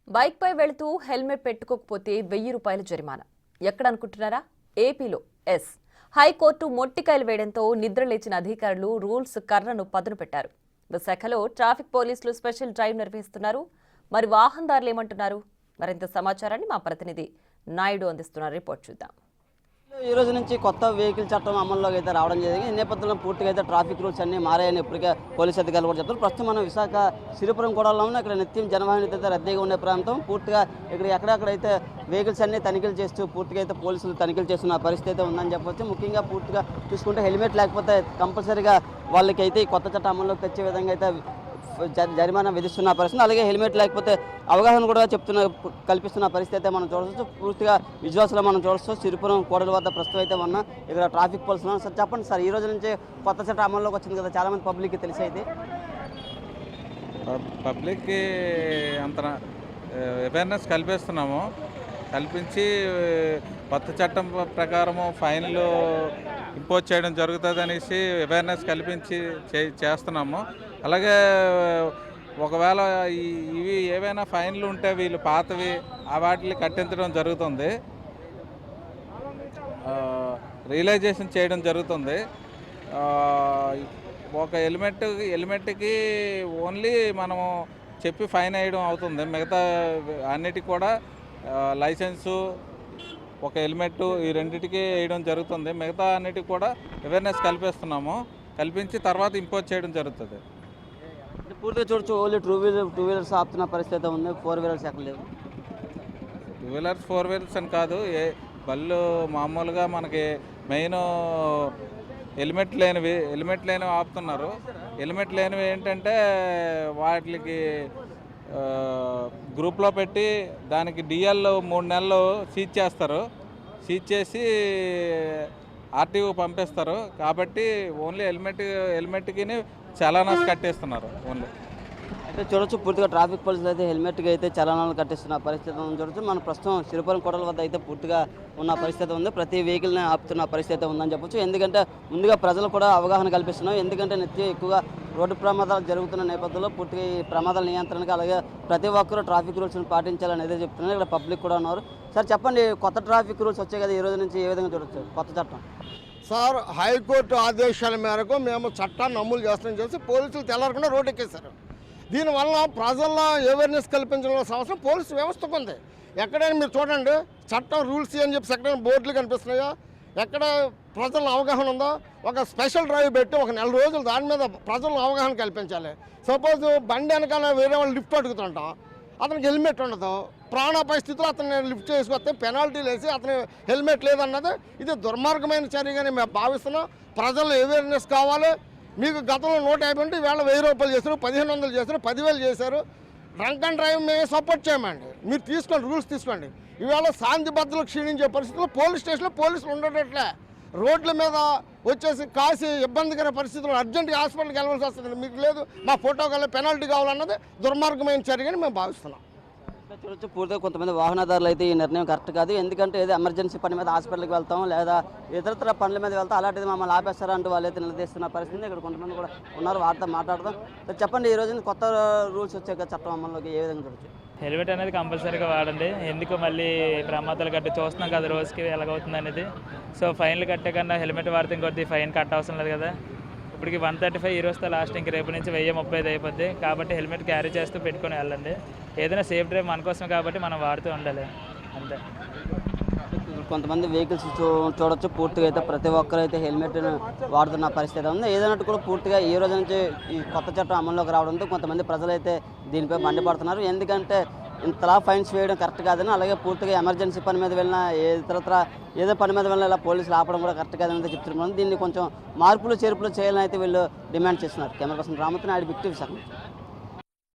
Bike పై వెళుతూ helmet పెట్టుకోకపోతే 1000 రూపాయల జరిమానా. ఎక్కడ అనుకుంటున్నారా? ఏపీలో ఎస్ హైకోర్టు మొట్టికాయలు వేయడంతో నిద్రలేచిన అధికారులు రూల్స్ కర్రను పదును పెట్టారు. విశాఖలో ట్రాఫిక్ పోలీసులు స్పెషల్ డ్రైవ్ నిర్వహిస్తున్నారు. మరి వాహనదారులు ఏమంటున్నారు? మరింత సమాచారాన్ని మా ప్రతినిధి నాయుడు అందిస్తున్న రిపోర్ట్ చూద్దాం. ఈ రోజు నుంచి కొత్త వెహికల్ చట్టం అమల్లోకి అయితే రావడం జరిగింది. ఈ నేపథ్యంలో పూర్తిగా అయితే ట్రాఫిక్ రూల్స్ అన్ని మారాయని ఇప్పటికే పోలీసు అధికారులు కూడా చెప్తారు. ప్రస్తుతం మనం విశాఖ సిరిపురం కూడల్లో ఉన్న ఇక్కడ నిత్యం జనవాహిని అయితే రద్దీగా ఉండే ప్రాంతం. పూర్తిగా ఇక్కడ ఎక్కడెక్కడైతే వెహికల్స్ అన్ని తనిఖీలు చేస్తూ పూర్తిగా అయితే పోలీసులు తనిఖీలు చేస్తున్న పరిస్థితి అయితే ఉందని చెప్పవచ్చు. ముఖ్యంగా పూర్తిగా చూసుకుంటే హెల్మెట్ లేకపోతే కంపల్సరీగా వాళ్ళకి అయితే ఈ కొత్త చట్టం అమల్లోకి తెచ్చే విధంగా అయితే జరిమానా విధిస్తున్న పరిస్థితి. అలాగే హెల్మెట్ లేకపోతే అవగాహన కూడా కల్పిస్తున్న పరిస్థితి అయితే మనం చూడవచ్చు. పూర్తిగా విజువల్స్లో మనం చూడవచ్చు. సిరిపురం కోడల వద్ద ప్రస్తుతం అయితే ఉన్న ఇక్కడ ట్రాఫిక్ పోలీసులు ఉన్నారు. సార్ చెప్పండి సార్, ఈ రోజు నుంచి కొత్త చట్టం అమల్లోకి వచ్చింది కదా, చాలామంది పబ్లిక్కి తెలిసి అయితే పబ్లిక్కి అంత అవేర్నెస్ కల్పిస్తున్నాము. కల్పించి కొత్త చట్టం ప్రకారము ఫైన్లు ఇంపోజ్ చేయడం జరుగుతుంది అనేసి అవేర్నెస్ కల్పించి చేస్తున్నాము. అలాగే ఒకవేళ ఇవి ఏవైనా ఫైన్లు ఉంటే వీళ్ళు పాతవి వాటిని కట్టించడం జరుగుతుంది, రియలైజేషన్ చేయడం జరుగుతుంది. ఒక హెల్మెట్కి ఓన్లీ మనము చెప్పి ఫైన్ వేయడం అవుతుంది. మిగతా అన్నిటికీ కూడా లైసెన్సు, ఒక హెల్మెట్, ఈ రెండింటికి వేయడం జరుగుతుంది. మిగతా అన్నిటికి కూడా అవేర్నెస్ కల్పిస్తున్నాము. కల్పించి తర్వాత ఇంపోజ్ చేయడం జరుగుతుంది. పూర్తిగా చూడొచ్చు, ఓన్లీ టూ వీలర్స్ ఆపుతున్న పరిస్థితి ఉంది. 4 వీలర్స్ ఎక్కడ లేవు. 2 వీలర్స్ 4 వీలర్స్ అని కాదు, బళ్ళు మామూలుగా మనకి మెయిన్ హెల్మెట్ లేనివి ఆపుతున్నారు. హెల్మెట్ లేనివి ఏంటంటే వాటికి గ్రూప్లో పెట్టి దానికి డిఎల్ 3 నెలలు సీజ్ చేస్తారు. సీజ్ చేసి ఆర్టీఓ పంపిస్తారు. కాబట్టి ఓన్లీ హెల్మెట్కి చలానాస్ కట్టేస్తున్నారు. ఓన్లీ అయితే చూడొచ్చు, పూర్తిగా ట్రాఫిక్ పోలీసులు అయితే హెల్మెట్కి అయితే చలానాలు కట్టిస్తున్న పరిస్థితి చూడొచ్చు. మనం ప్రస్తుతం సిరిపురం కోడల వద్ద అయితే పూర్తిగా ఉన్న పరిస్థితి ఉంది. ప్రతి వెహికల్ని ఆపుతున్న పరిస్థితి ఉందని చెప్పొచ్చు. ఎందుకంటే ముందుగా ప్రజలు కూడా అవగాహన కల్పిస్తున్నాం. ఎందుకంటే నిత్యం ఎక్కువగా రోడ్డు ప్రమాదాలు జరుగుతున్న నేపథ్యంలో పూర్తిగా ఈ ప్రమాదాల నియంత్రణకు అలాగే ప్రతి ఒక్కరూ ట్రాఫిక్ రూల్స్ని పాటించాలనేది చెప్తున్నారు. ఇక్కడ పబ్లిక్ కూడా ఉన్నారు. సార్ చెప్పండి, కొత్త ట్రాఫిక్ రూల్స్ వచ్చాయి కదా, ఈ రోజు నుంచి ఏ విధంగా చూడొచ్చు కొత్త చట్టం? సార్, హైకోర్టు ఆదేశాల మేరకు మేము చట్టాన్ని అమలు చేస్తామని చేసి పోలీసులు తెల్లారకుండా రోడ్డు ఎక్కేశారు. దీనివల్ల ప్రజల్లో అవేర్నెస్ కల్పించడం అవసరం పోలీసు వ్యవస్థకు ఉంది. ఎక్కడైనా మీరు చూడండి, చట్టం రూల్స్ అని చెప్పి ఎక్కడైనా బోర్డులు కనిపిస్తున్నాయో, ఎక్కడ ప్రజల అవగాహన ఉందో ఒక స్పెషల్ డ్రైవ్ పెట్టి ఒక 4 రోజులు దాని మీద ప్రజలను అవగాహన కల్పించాలి. సపోజ్ బండి వెనకాల వేరే వాళ్ళు లిఫ్ట్ అడుగుతుంటాం, అతనికి హెల్మెట్ ఉండదు, ప్రాణాపాయ స్థితిలో అతన్ని లిఫ్ట్ చేసుకొస్తే పెనాల్టీలు వేసి అతని హెల్మెట్ లేదన్నది ఇది దుర్మార్గమైన చర్యగానే మేము భావిస్తున్నాం. ప్రజల్లో అవేర్నెస్ కావాలి. మీకు గతంలో 150 ఉంటే ఈవేళ 1000 రూపాయలు చేశారు, 1500 చేశారు, 10,000 చేశారు. డ్రంక్ అండ్ డ్రైవ్ మేము సపోర్ట్ చేయమండి. మీరు తీసుకోండి, రూల్స్ తీసుకోండి. ఈవేళ శాంతి భద్రతలు క్షీణించే పరిస్థితుల్లో పోలీస్ స్టేషన్లో పోలీసులు ఉండేటట్లే రోడ్ల మీద వచ్చేసి కాసి ఇబ్బందికర పరిస్థితుల్లో అర్జెంటుగా హాస్పిటల్కి వెళ్ళవలసి వస్తుంది. మీకు లేదు, మా ఫోటో కల్లా పెనాల్టీ కావాలన్నది దుర్మార్గమైన చర్యని మేము భావిస్తున్నాం. చూడొచ్చు, పూర్తిగా కొంతమంది వాహనదారులు అయితే ఈ నిర్ణయం కరెక్ట్ కాదు. ఎందుకంటే ఏదో ఎమర్జెన్సీ పని మీద హాస్పిటల్కి వెళ్తాం లేదా ఇతరత్ర పనుల మీద వెళ్తాం, అలాంటిది మమ్మల్ని ఆపేస్తారా అంటూ వాళ్ళైతే నిలదీస్తున్న పరిస్థితి. ఇక్కడ కొంతమంది కూడా ఉన్నారు, వారితో మాట్లాడదాం. చెప్పండి, ఈ రోజు కొత్త రూల్స్ వచ్చాక చట్టం అమల్లోకి ఏ విధంగా చూడొచ్చు? హెల్మెట్ అనేది కంపల్సరీగా వాడండి. ఎందుకు మళ్ళీ ప్రమాదాలు కట్టి చూస్తున్నాం కదా రోజుకి ఎలాగవుతుంది అనేది. సో ఫైన్లు కట్టే కన్నా హెల్మెట్ వాడితే ఇంకొద్ది ఫైన్ కట్ట అవసరం లేదు కదా. ఇప్పటికి 135 ఈ రోజుతో లాస్ట్, ఇంక రేపు నుంచి 1035 అయిపోద్ది. కాబట్టి హెల్మెట్ క్యారీ చేస్తూ పెట్టుకొని వెళ్ళండి. ఏదైనా సేఫ్ డ్రైవ్ మన కోసం కాబట్టి మనం వాడుతూ ఉండాలి, అంతే. కొంతమంది వెహికల్స్ చూడొచ్చు, పూర్తిగా అయితే ప్రతి ఒక్కరైతే హెల్మెట్ను వాడుతున్న పరిస్థితి ఉంది. ఏదైనా కూడా పూర్తిగా ఈ రోజు నుంచి ఈ కొత్త చట్టం అమల్లోకి రావడంతో కొంతమంది ప్రజలైతే దీనిపై మండిపడుతున్నారు. ఎందుకంటే ఇంతలా ఫైన్స్ వేయడం కరెక్ట్ కాదని, అలాగే పూర్తిగా ఎమర్జెన్సీ పని మీద వెళ్ళినా ఇతరత్ర ఏదో పని మీద వెళ్ళినా ఇలా పోలీసులు ఆపడం కూడా కరెక్ట్ కాదని చెప్తున్నారు. దీన్ని కొంచెం మార్పులు చేర్పులు చేయాలని అయితే వీళ్ళు డిమాండ్ చేస్తున్నారు. కెమెరా పర్సన్ రామతో నాయుడు, బిగ్ టీవీ విశాఖ.